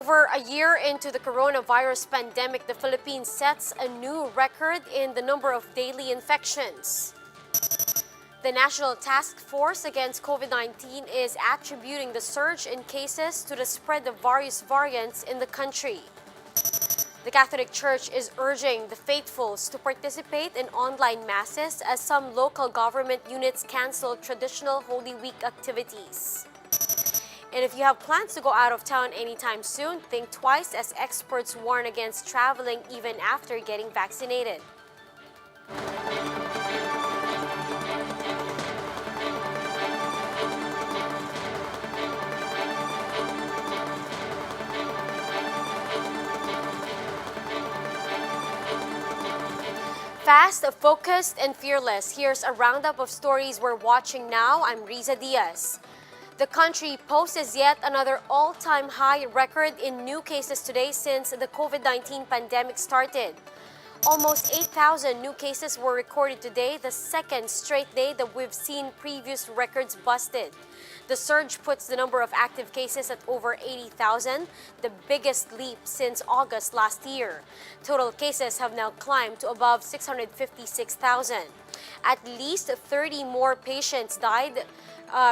Over a year into the coronavirus pandemic, the Philippines sets a new record in the number of daily infections. The National Task Force Against COVID-19 is attributing the surge in cases to the spread of various variants in the country. The Catholic Church is urging the faithfuls to participate in online masses as some local government units cancel traditional Holy Week activities. And if you have plans to go out of town anytime soon, think twice as experts warn against traveling even after getting vaccinated. Fast, focused, and fearless. Here's a roundup of stories we're watching now. I'm Riza Diaz. The country posts yet another all-time high record in new cases today since the COVID-19 pandemic started. Almost 8,000 new cases were recorded today, the second straight day that we've seen previous records busted. The surge puts the number of active cases at over 80,000, the biggest leap since August last year. Total cases have now climbed to above 656,000. At least 30 more patients died,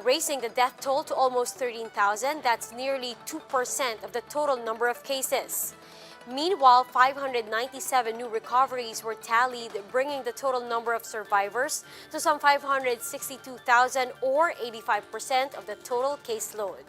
raising the death toll to almost 13,000. That's nearly 2% of the total number of cases. Meanwhile, 597 new recoveries were tallied, bringing the total number of survivors to some 562,000 or 85% of the total caseload.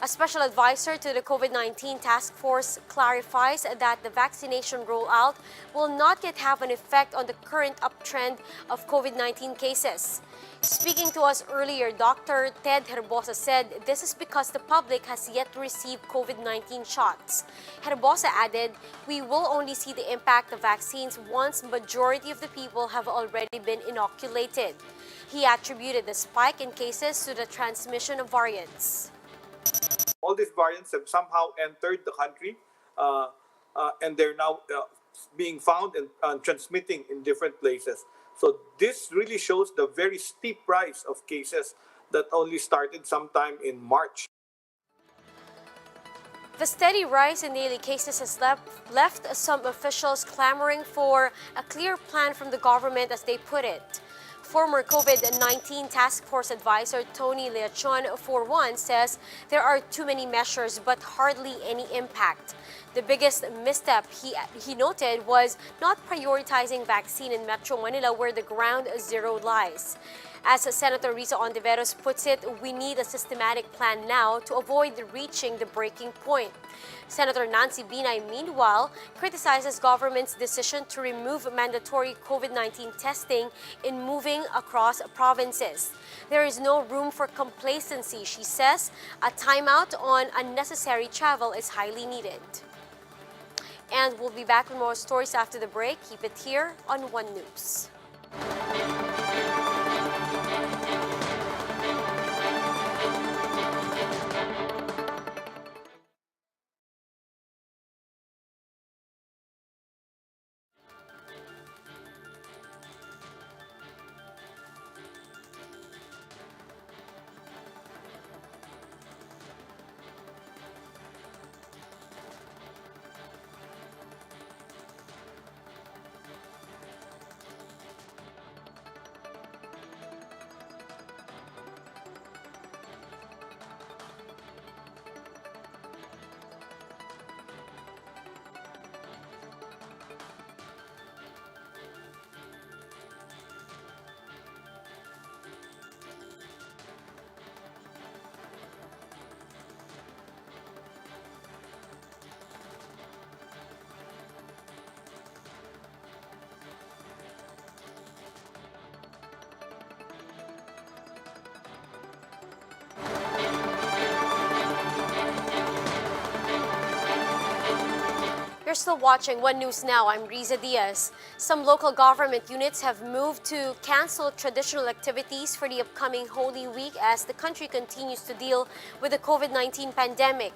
A special advisor to the COVID-19 task force clarifies that the vaccination rollout will not yet have an effect on the current uptrend of COVID-19 cases. Speaking to us earlier, Dr. Ted Herbosa said this is because the public has yet to receive COVID-19 shots. Herbosa added, "We will only see the impact of vaccines once majority of the people have already been inoculated." He attributed the spike in cases to the transmission of variants. All these variants have somehow entered the country and they're now being found and transmitting in different places. So this really shows the very steep rise of cases that only started sometime in March. The steady rise in daily cases has left some officials clamoring for a clear plan from the government, as they put it. Former COVID-19 Task Force Advisor Tony Leachon, for one, says there are too many measures but hardly any impact. The biggest misstep, he noted, was not prioritizing vaccine in Metro Manila, where the ground zero lies. As Senator Risa Ontiveros puts it, we need a systematic plan now to avoid reaching the breaking point. Senator Nancy Binay, meanwhile, criticizes government's decision to remove mandatory COVID-19 testing in moving across provinces. There is no room for complacency, she says. A timeout on unnecessary travel is highly needed. And we'll be back with more stories after the break. Keep it here on One News. You're still watching One News Now. I'm Riza Diaz. Some local government units have moved to cancel traditional activities for the upcoming Holy Week as the country continues to deal with the COVID-19 pandemic.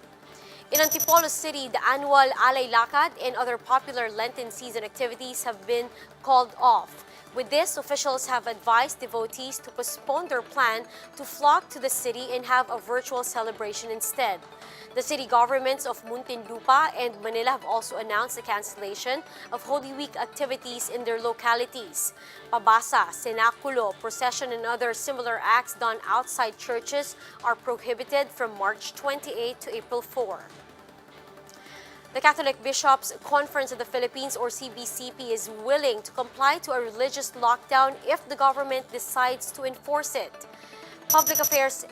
In Antipolo City, the annual Alay Lakad and other popular Lenten season activities have been called off. With this, officials have advised devotees to postpone their plan to flock to the city and have a virtual celebration instead. The city governments of Muntinlupa and Manila have also announced the cancellation of Holy Week activities in their localities. Pabasa, cenaculo, procession, and other similar acts done outside churches are prohibited from March 28 to April 4. The Catholic Bishops' Conference of the Philippines, or CBCP, is willing to comply to a religious lockdown if the government decides to enforce it. Public Affairs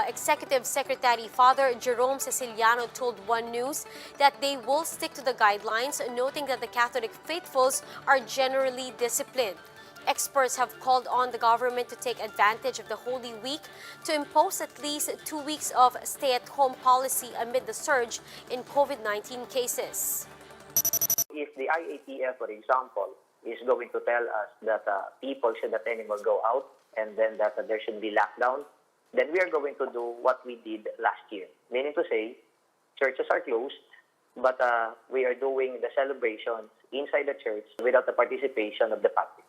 Executive Secretary Father Jerome Ceciliano told One News that they will stick to the guidelines, noting that the Catholic faithfuls are generally disciplined. Experts have called on the government to take advantage of the Holy Week to impose at least 2 weeks of stay-at-home policy amid the surge in COVID-19 cases. If the IATF, for example, is going to tell us that people should not anymore go out and then that there should be lockdown, then we are going to do what we did last year. Meaning to say, churches are closed, but we are doing the celebrations inside the church without the participation of the public.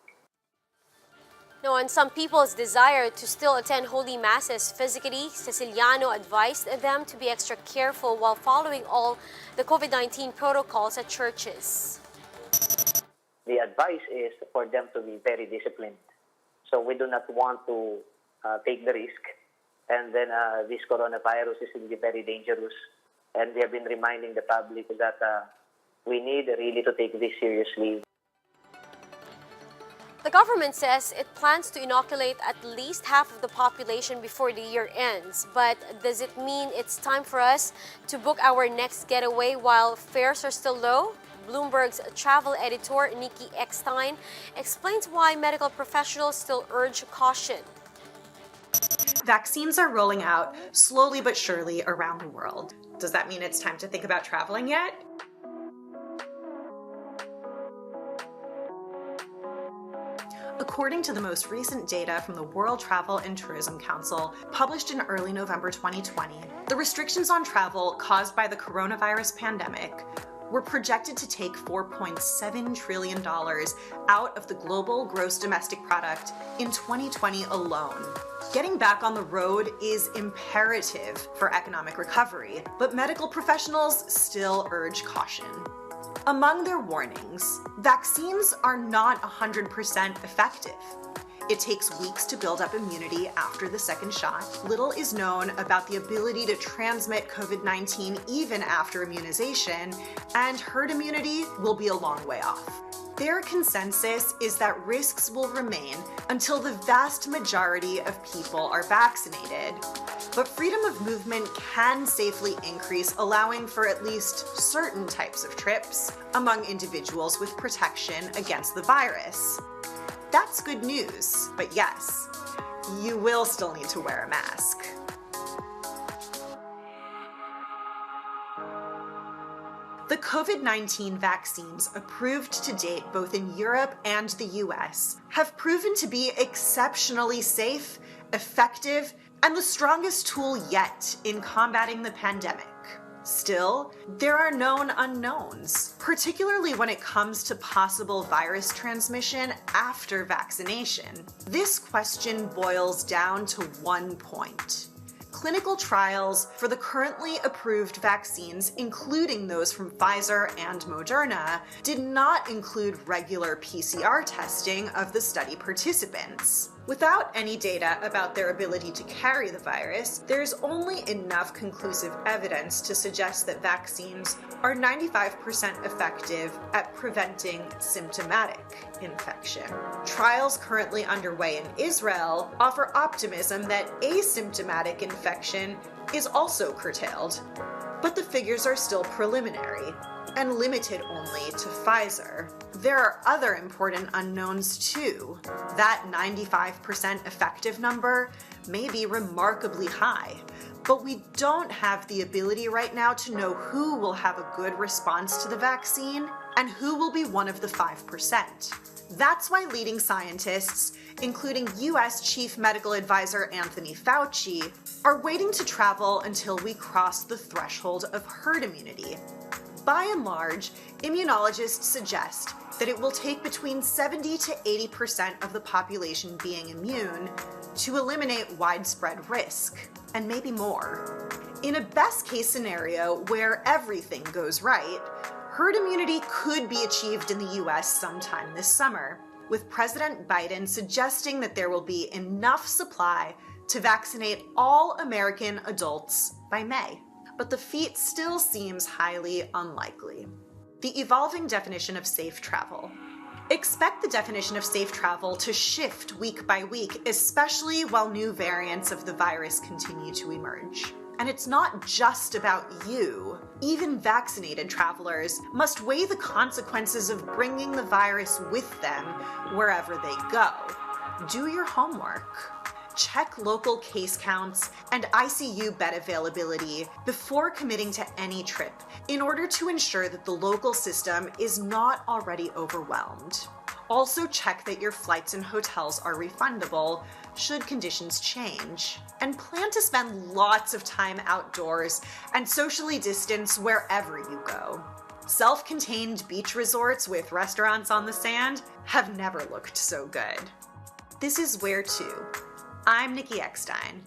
Now, on some people's desire to still attend Holy Masses physically, Ceciliano advised them to be extra careful while following all the COVID-19 protocols at churches. The advice is for them to be very disciplined. So we do not want to take the risk. And then this coronavirus is really very dangerous. And we have been reminding the public that we need really to take this seriously. The government says it plans to inoculate at least half of the population before the year ends. But does it mean it's time for us to book our next getaway while fares are still low? Bloomberg's travel editor, Nikki Eckstein, explains why medical professionals still urge caution. Vaccines are rolling out slowly but surely around the world. Does that mean it's time to think about traveling yet? According to the most recent data from the World Travel and Tourism Council, published in early November 2020, the restrictions on travel caused by the coronavirus pandemic were projected to take $4.7 trillion out of the global gross domestic product in 2020 alone. Getting back on the road is imperative for economic recovery, but medical professionals still urge caution. Among their warnings, vaccines are not 100% effective. It takes weeks to build up immunity after the second shot. Little is known about the ability to transmit COVID-19 even after immunization, and herd immunity will be a long way off. Their consensus is that risks will remain until the vast majority of people are vaccinated. But freedom of movement can safely increase, allowing for at least certain types of trips among individuals with protection against the virus. That's good news, but yes, you will still need to wear a mask. The COVID-19 vaccines approved to date both in Europe and the US have proven to be exceptionally safe, effective, and the strongest tool yet in combating the pandemic. Still, there are known unknowns, particularly when it comes to possible virus transmission after vaccination. This question boils down to one point. Clinical trials for the currently approved vaccines, including those from Pfizer and Moderna, did not include regular PCR testing of the study participants. Without any data about their ability to carry the virus, there's only enough conclusive evidence to suggest that vaccines are 95% effective at preventing symptomatic infection. Trials currently underway in Israel offer optimism that asymptomatic infection is also curtailed. But the figures are still preliminary and limited only to Pfizer. There are other important unknowns too. That 95% effective number may be remarkably high, but we don't have the ability right now to know who will have a good response to the vaccine and who will be one of the 5%. That's why leading scientists, including US Chief Medical Advisor Anthony Fauci, are waiting to travel until we cross the threshold of herd immunity. by and large, immunologists suggest that it will take between 70 to 80% of the population being immune to eliminate widespread risk, and maybe more. In a best-case scenario where everything goes right, herd immunity could be achieved in the US sometime this summer, with President Biden suggesting that there will be enough supply to vaccinate all American adults by May. But the feat still seems highly unlikely. The evolving definition of safe travel. Expect the definition of safe travel to shift week by week, especially while new variants of the virus continue to emerge. And it's not just about you. Even vaccinated travelers must weigh the consequences of bringing the virus with them wherever they go. Do your homework. Check local case counts and ICU bed availability before committing to any trip in order to ensure that the local system is not already overwhelmed. Also check that your flights and hotels are refundable should conditions change. And plan to spend lots of time outdoors and socially distance wherever you go. Self-contained beach resorts with restaurants on the sand have never looked so good. This is Where To. I'm Nikki Eckstein.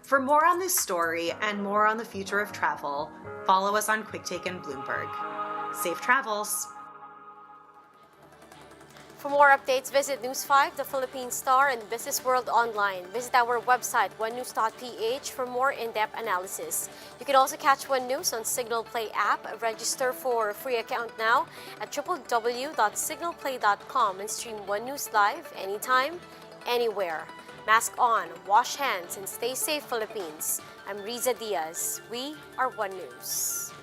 For more on this story and more on the future of travel, follow us on QuickTake and Bloomberg. Safe travels! For more updates, visit News 5, The Philippine Star, and Business World Online. Visit our website, onenews.ph, for more in-depth analysis. You can also catch One News on Signal Play app. Register for a free account now at www.signalplay.com and stream One News live anytime, anywhere. Mask on, wash hands, and stay safe, Philippines. I'm Riza Diaz. We are One News.